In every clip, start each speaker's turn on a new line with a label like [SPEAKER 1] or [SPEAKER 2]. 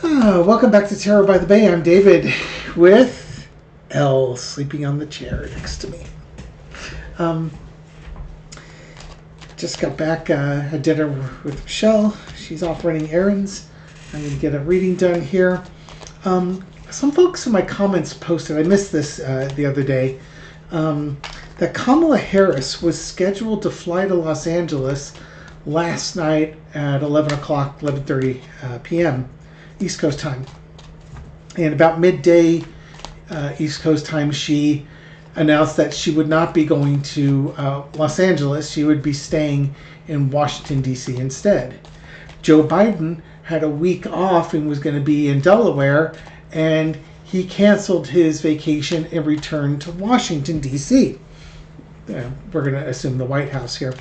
[SPEAKER 1] Welcome back to Tarot by the Bay. I'm David with Elle sleeping on the chair next to me. Just got back, had dinner with Michelle. She's off running errands. I'm going to get a reading done here. Some folks in my comments posted, I missed this the other day, that Kamala Harris was scheduled to fly to Los Angeles last night at 11:30 p.m. East Coast time. And about midday East Coast time, she announced that she would not be going to Los Angeles. She would be staying in Washington, D.C. instead. Joe Biden had a week off and was going to be in Delaware, and he canceled his vacation and returned to Washington, D.C. We're going to assume the White House here.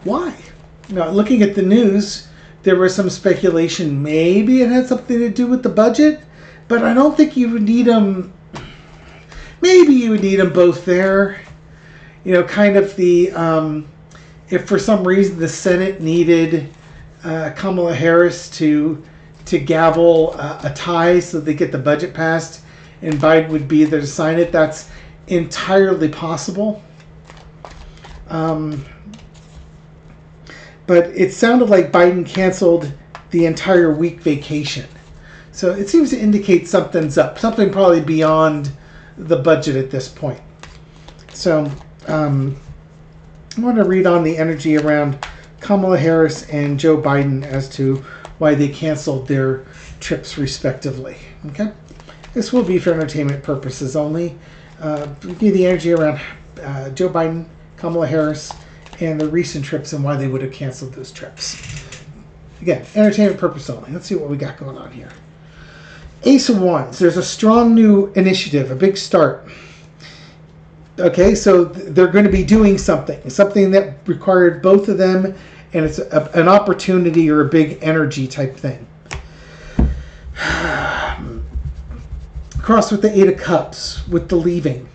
[SPEAKER 1] Why? Now, looking at the news, there was some speculation maybe it had something to do with the budget, but I don't think you would need them. Maybe you would need them both there. You know, kind of the, if for some reason the Senate needed Kamala Harris to gavel a tie so they get the budget passed and Biden would be there to sign it, that's entirely possible. But it sounded like Biden canceled the entire week vacation. So it seems to indicate something's up. Something probably beyond the budget at this point. So I want to read on the energy around Kamala Harris and Joe Biden as to why they canceled their trips respectively. Okay? This will be for entertainment purposes only. Give the energy around Joe Biden, Kamala Harris, and the recent trips and why they would have canceled those trips. Again, entertainment purpose only. Let's see what we got going on here. Ace of Wands. There's a strong new initiative, a big start. Okay, so they're going to be doing something that required both of them, and it's an opportunity or a big energy type thing. Cross with the Eight of Cups, with the leaving.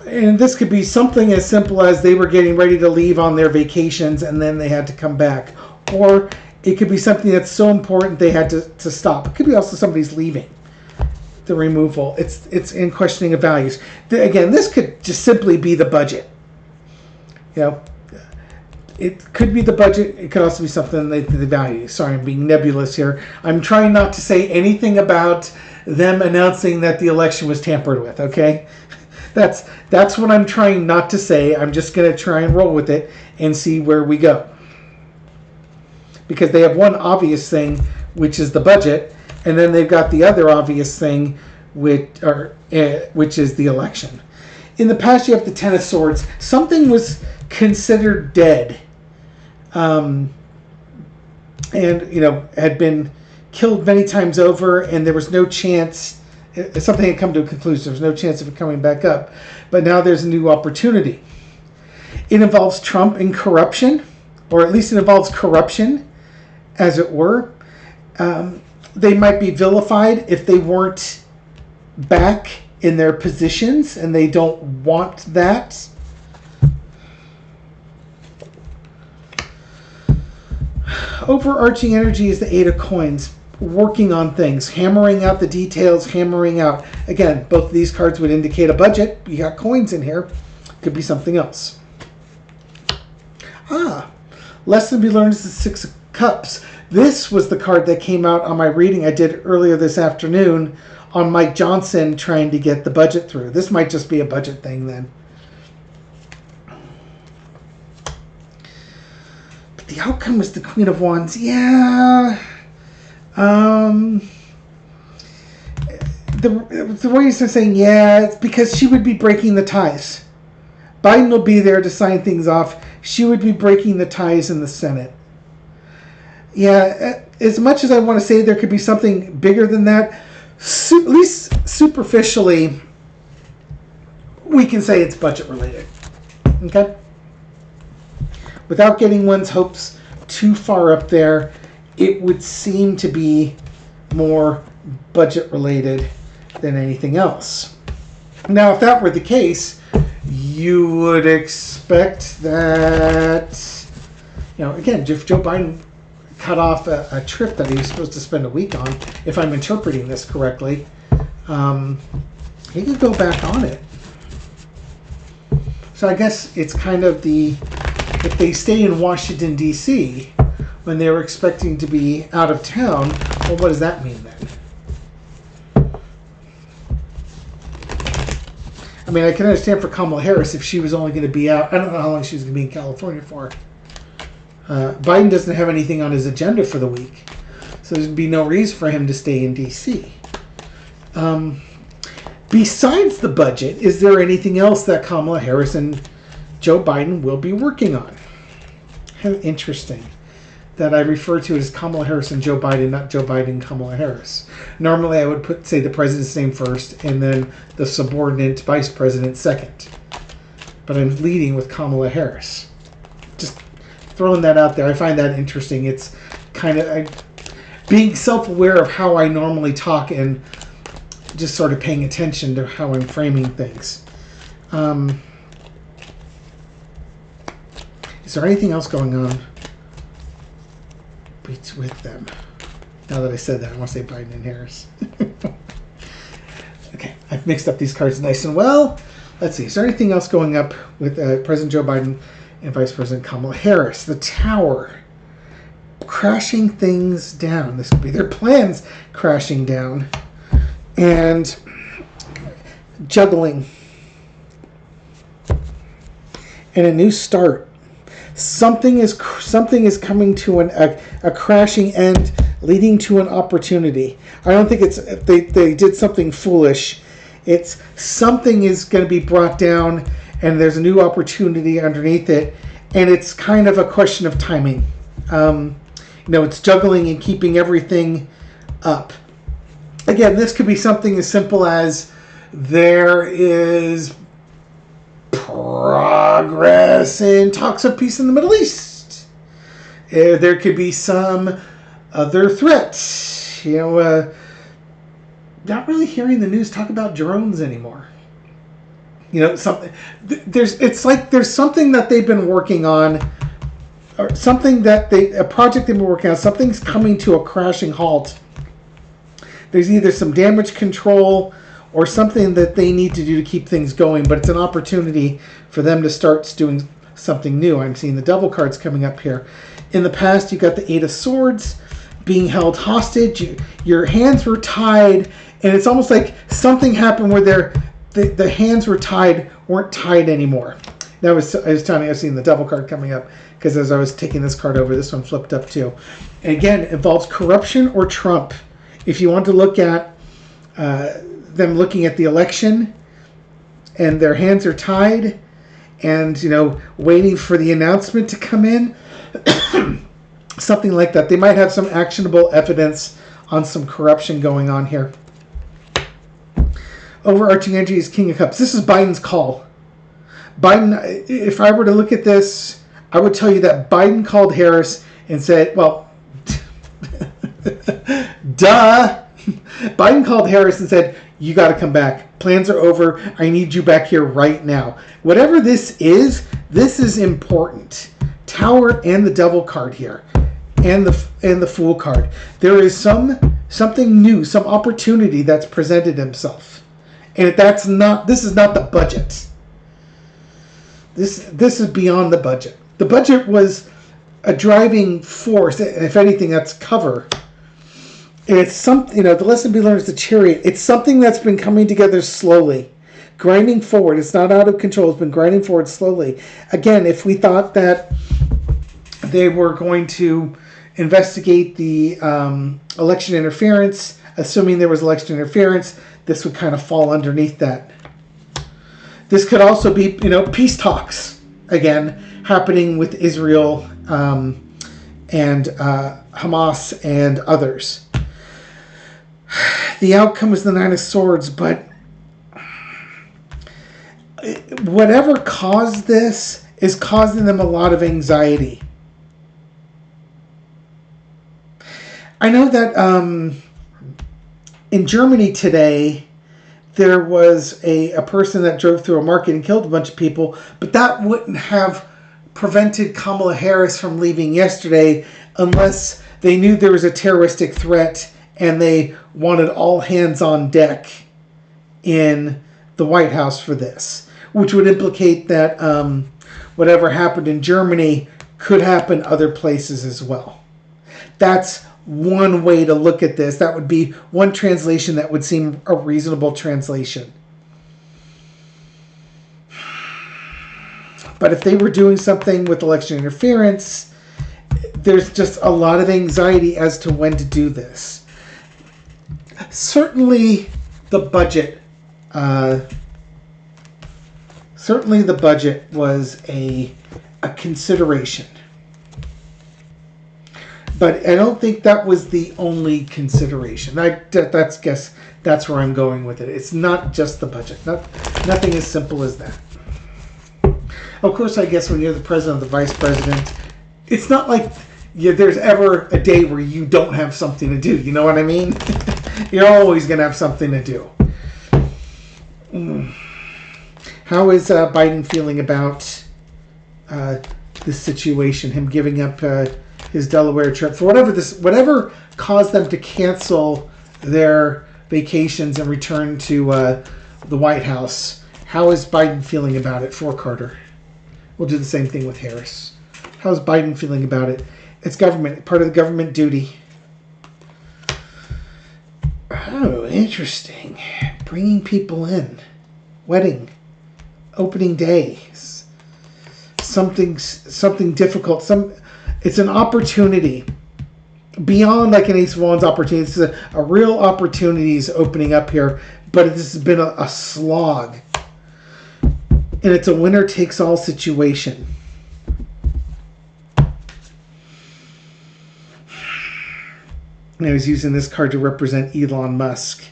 [SPEAKER 1] And this could be something as simple as they were getting ready to leave on their vacations and then they had to come back. Or it could be something that's so important they had to stop. It could be also somebody's leaving. The removal. It's in questioning of values. Again, this could just simply be the budget. You know, it could be the budget. It could also be something the value. Sorry, I'm being nebulous here. I'm trying not to say anything about them announcing that the election was tampered with, okay? That's what I'm trying not to say. I'm just going to try and roll with it and see where we go. Because they have one obvious thing, which is the budget, and then they've got the other obvious thing, which is the election. In the past, you have the Ten of Swords. Something was considered dead, and had been killed many times over, and there was no chance. Something had come to a conclusion. There was no chance of it coming back up. But now there's a new opportunity. It involves Trump and corruption, or at least it involves corruption, as it were. They might be vilified if they weren't back in their positions, and they don't want that. Overarching energy is the Eight of Coins. Working on things, hammering out the details, hammering out. Again, both of these cards would indicate a budget. You got coins in here. Could be something else. Lesson to be learned is the Six of Cups. This was the card that came out on my reading I did earlier this afternoon on Mike Johnson trying to get the budget through. This might just be a budget thing then. But the outcome was the Queen of Wands. Yeah. The reason I'm saying it's because she would be breaking the ties. Biden will be there to sign things off. She would be breaking the ties in the Senate. Yeah, as much as I want to say there could be something bigger than that, at least superficially, we can say it's budget related. Okay? Without getting one's hopes too far up there, it would seem to be more budget related than anything else. Now, if that were the case, you would expect that, again, if Joe Biden cut off a trip that he was supposed to spend a week on, if I'm interpreting this correctly. He could go back on it. So I guess it's kind of if they stay in Washington, D.C., when they were expecting to be out of town, well, what does that mean then? I mean, I can understand for Kamala Harris if she was only going to be out. I don't know how long she was going to be in California for. Biden doesn't have anything on his agenda for the week, so there'd be no reason for him to stay in D.C. Besides the budget, is there anything else that Kamala Harris and Joe Biden will be working on? How interesting that I refer to it as Kamala Harris and Joe Biden, not Joe Biden and Kamala Harris. Normally I would say the president's name first and then the subordinate vice president second. But I'm leading with Kamala Harris. Just throwing that out there. I find that interesting. It's kind of being self-aware of how I normally talk and just sort of paying attention to how I'm framing things. Is there anything else going on with them? Now that I said that, I want to say Biden and Harris. Okay, I've mixed up these cards nice and well. Let's see. Is there anything else going up with President Joe Biden and Vice President Kamala Harris? The tower. Crashing things down. This could be their plans crashing down. And juggling. And a new start. Something is coming to a crashing end, leading to an opportunity. I don't think it's they did something foolish. It's something is going to be brought down, and there's a new opportunity underneath it, and it's kind of a question of timing. It's juggling and keeping everything up. Again, this could be something as simple as there is progress in talks of peace in the Middle East. There could be some other threats. Not really hearing the news talk about drones anymore. Something. It's like there's something that they've been working on, or something a project they've been working on. Something's coming to a crashing halt. There's either some damage control or something that they need to do to keep things going, but it's an opportunity for them to start doing something new. I'm seeing the devil cards coming up here. In the past, you got the Eight of Swords being held hostage. Your hands were tied, and it's almost like something happened where the hands weren't tied anymore. I was telling you, I was seeing the devil card coming up because as I was taking this card over, this one flipped up too. And again, it involves corruption or Trump. If you want to look at them looking at the election and their hands are tied and, waiting for the announcement to come in, something like that. They might have some actionable evidence on some corruption going on here. Overarching energy is King of Cups. This is Biden's call. Biden, if I were to look at this, I would tell you that Biden called Harris and said, well, duh. Biden called Harris and said, you got to come back. Plans are over. I need you back here right now. Whatever this is important. Tower and the devil card here. And the Fool card. There is something new, some opportunity that's presented himself. And this is not the budget. This is beyond the budget. The budget was a driving force. If anything, that's cover. It's something, the lesson to be learned is the Chariot. It's something that's been coming together slowly, grinding forward. It's not out of control. It's been grinding forward slowly. Again, if we thought that they were going to investigate the election interference, assuming there was election interference, this would kind of fall underneath that. This could also be, peace talks, again, happening with Israel and Hamas and others. The outcome is the Nine of Swords, but whatever caused this is causing them a lot of anxiety. I know that in Germany today, there was a person that drove through a market and killed a bunch of people, but that wouldn't have prevented Kamala Harris from leaving yesterday unless they knew there was a terroristic threat, and they wanted all hands on deck in the White House for this, which would implicate that whatever happened in Germany could happen other places as well. That's one way to look at this. That would be one translation that would seem a reasonable translation. But if they were doing something with election interference, there's just a lot of anxiety as to when to do this. Certainly the budget was a consideration. But I don't think that was the only consideration. That's where I'm going with it. It's not just the budget. Nothing as simple as that. Of course, I guess when you're the president or the vice president, it's not like there's ever a day where you don't have something to do. You know what I mean? You're always going to have something to do. How is Biden feeling about this situation? Him giving up his Delaware trip for whatever caused them to cancel their vacations and return to the White House. How is Biden feeling about it for Carter? We'll do the same thing with Harris. How's Biden feeling about it? It's government, part of the government duty. Oh, interesting. Bringing people in. Wedding. Opening days. Something difficult. It's an opportunity. Beyond like an Ace of Wands opportunity. This is a real opportunity is opening up here. But this has been a slog. And it's a winner-takes-all situation. And I was using this card to represent Elon Musk.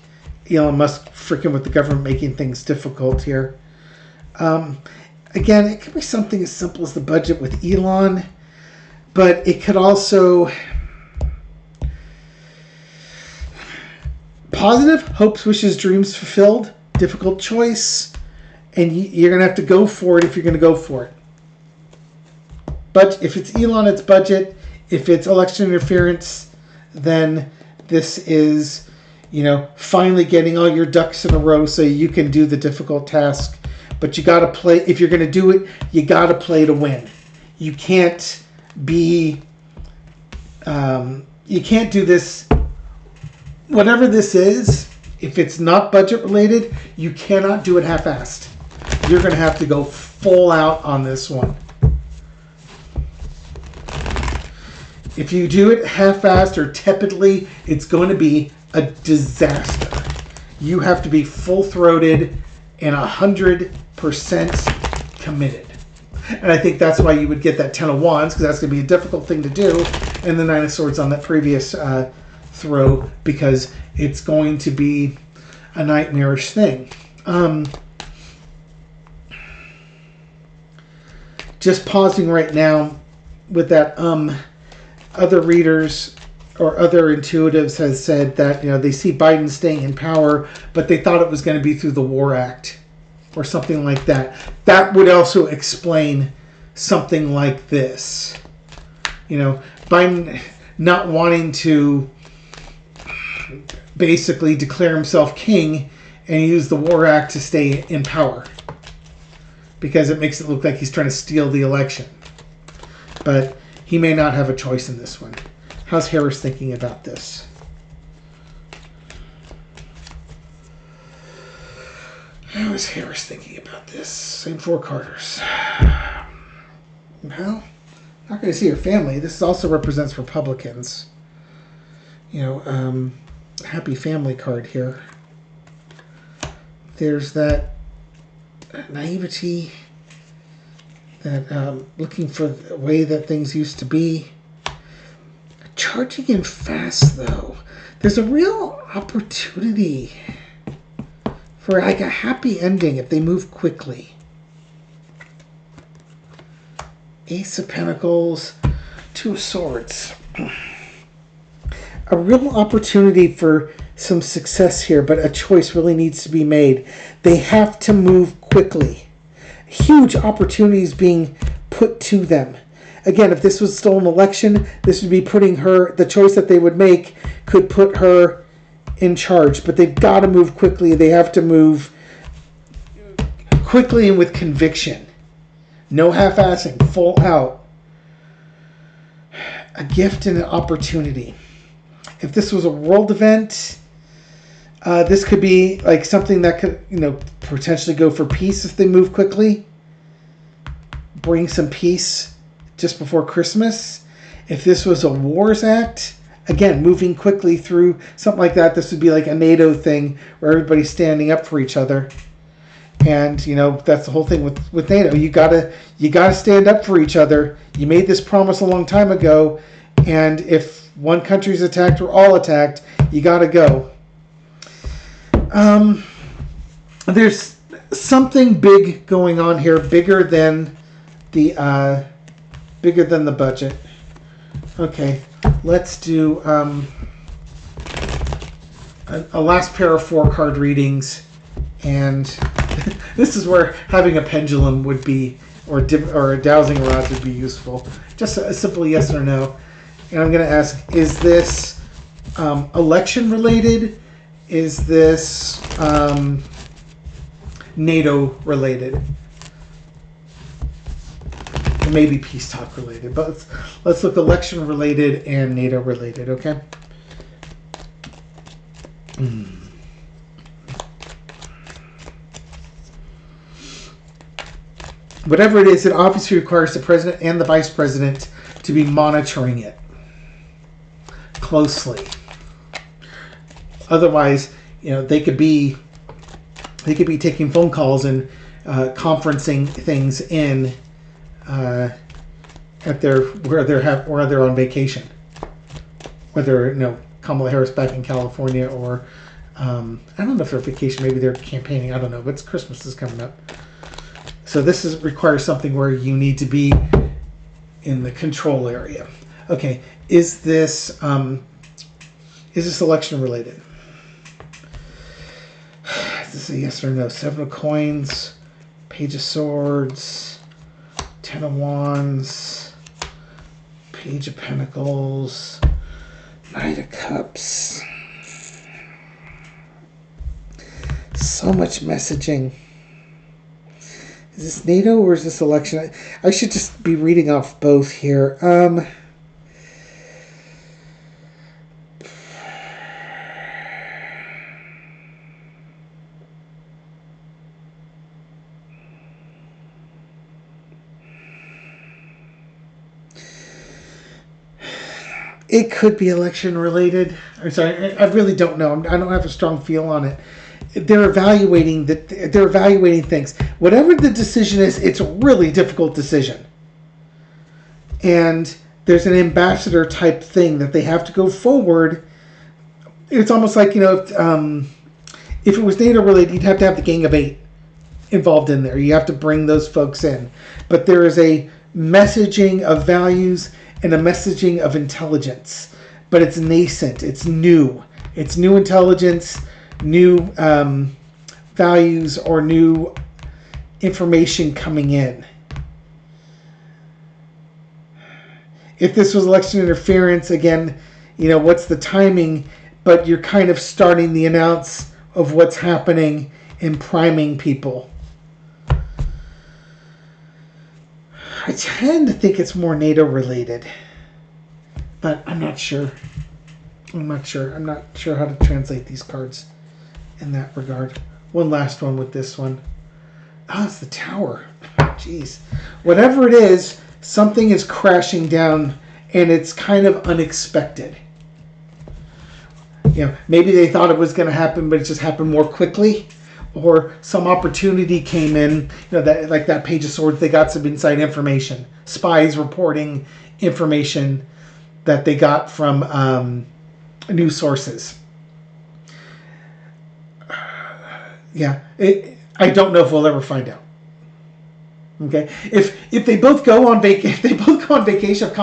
[SPEAKER 1] Elon Musk freaking with the government making things difficult here. Again, it could be something as simple as the budget with Elon. But it could also... Positive, hopes, wishes, dreams fulfilled. Difficult choice. And you're going to have to go for it if you're going to go for it. But if it's Elon, it's budget. If it's election interference, then this is, finally getting all your ducks in a row so you can do the difficult task. But you got to play. If you're going to do it, you got to play to win. You can't be. You can't do this. Whatever this is, if it's not budget related, you cannot do it half-assed. You're going to have to go full out on this one. If you do it half-assed or tepidly, it's going to be a disaster. You have to be full-throated and 100% committed. And I think that's why you would get that Ten of Wands, because that's going to be a difficult thing to do, and the Nine of Swords on that previous throw, because it's going to be a nightmarish thing. Just pausing right now with that, other readers or other intuitives has said that, they see Biden staying in power, but they thought it was going to be through the War Act or something like that. That would also explain something like this. Biden not wanting to basically declare himself king and use the War Act to stay in power, because it makes it look like he's trying to steal the election. But he may not have a choice in this one. How's Harris thinking about this? How is Harris thinking about this? Same four Carters. Well, not going to see her family. This also represents Republicans. Happy family card here. There's that naivety, that looking for the way that things used to be. Charging in fast, though. There's a real opportunity for like a happy ending if they move quickly. Ace of Pentacles, Two of Swords. A real opportunity for some success here, but a choice really needs to be made. They have to move quickly. Huge opportunities being put to them. again, if this was still an election, this would be putting her, the choice that they would make could put her in charge. But they've got to move quickly. They have to move quickly and with conviction. No half-assing, full out. A gift and an opportunity. If this was a world event, this could be like something that could, potentially go for peace if they move quickly. Bring some peace just before Christmas. If this was a wars act, again, moving quickly through something like that, this would be like a NATO thing where everybody's standing up for each other. And, that's the whole thing with NATO. You gotta stand up for each other. You made this promise a long time ago, and if one country's attacked or all attacked, you gotta go. There's something big going on here, bigger than the budget. Okay, let's do a last pair of 4-card readings, and this is where having a pendulum would be, or a dowsing rod would be useful. Just a simple yes or no. And I'm going to ask, is this election related? Is this NATO related? Or maybe peace talk related. But let's look election related and NATO related, okay? Whatever it is, it obviously requires the president and the vice president to be monitoring it closely. Otherwise, they could be taking phone calls and conferencing things in at where they're on vacation. Whether Kamala Harris back in California, or I don't know if they're vacation, maybe they're campaigning. I don't know, but Christmas is coming up. So this requires something where you need to be in the control area. Okay, is this election related? Is this a yes or no? 7 of Coins, Page of Swords, 10 of Wands, Page of Pentacles, Knight of Cups. So much messaging. Is this NATO or is this election? I should just be reading off both here. It could be election related. I'm sorry, I really don't know. I don't have a strong feel on it. They're evaluating things. Whatever the decision is, it's a really difficult decision. And there's an ambassador type thing that they have to go forward. It's almost like, if it was NATO related, you'd have to have the Gang of 8 involved in there. You have to bring those folks in. But there is a messaging of values and a messaging of intelligence. But it's nascent. It's new. It's new intelligence, new values, or new information coming in. If this was election interference, again, what's the timing? But you're kind of starting the announce of what's happening and priming people. I tend to think it's more NATO related, but I'm not sure. I'm not sure how to translate these cards in that regard. One last one with this one. Oh, it's the Tower. Jeez. Whatever it is, something is crashing down, and it's kind of unexpected. Maybe they thought it was going to happen, but it just happened more quickly. Or some opportunity came in, that like that Page of Swords, they got some inside information. Spies reporting information that they got from news sources. I don't know if we'll ever find out. Okay, if they both go on vacation, if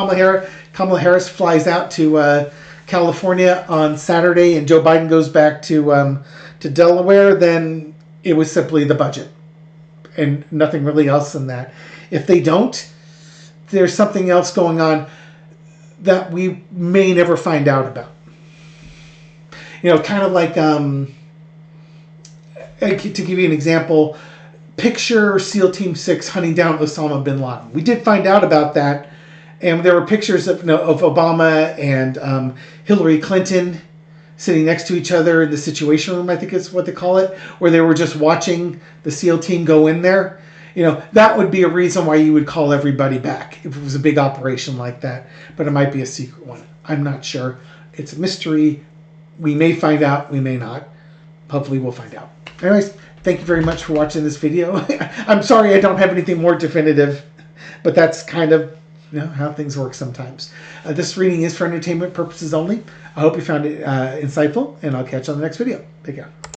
[SPEAKER 1] Kamala Harris flies out to California on Saturday and Joe Biden goes back to Delaware, then it was simply the budget and nothing really else than that. If they don't, there's something else going on that we may never find out about. Kind of like, to give you an example, picture SEAL Team 6 hunting down Osama bin Laden. We did find out about that, and there were pictures of Obama and Hillary Clinton sitting next to each other in the Situation Room, I think is what they call it, where they were just watching the SEAL team go in there. That would be a reason why you would call everybody back if it was a big operation like that. But it might be a secret one. I'm not sure. It's a mystery. We may find out. We may not. Hopefully we'll find out. Anyways, thank you very much for watching this video. I'm sorry I don't have anything more definitive, but that's kind of how things work sometimes. This reading is for entertainment purposes only. I hope you found it insightful, and I'll catch you on the next video. Take care.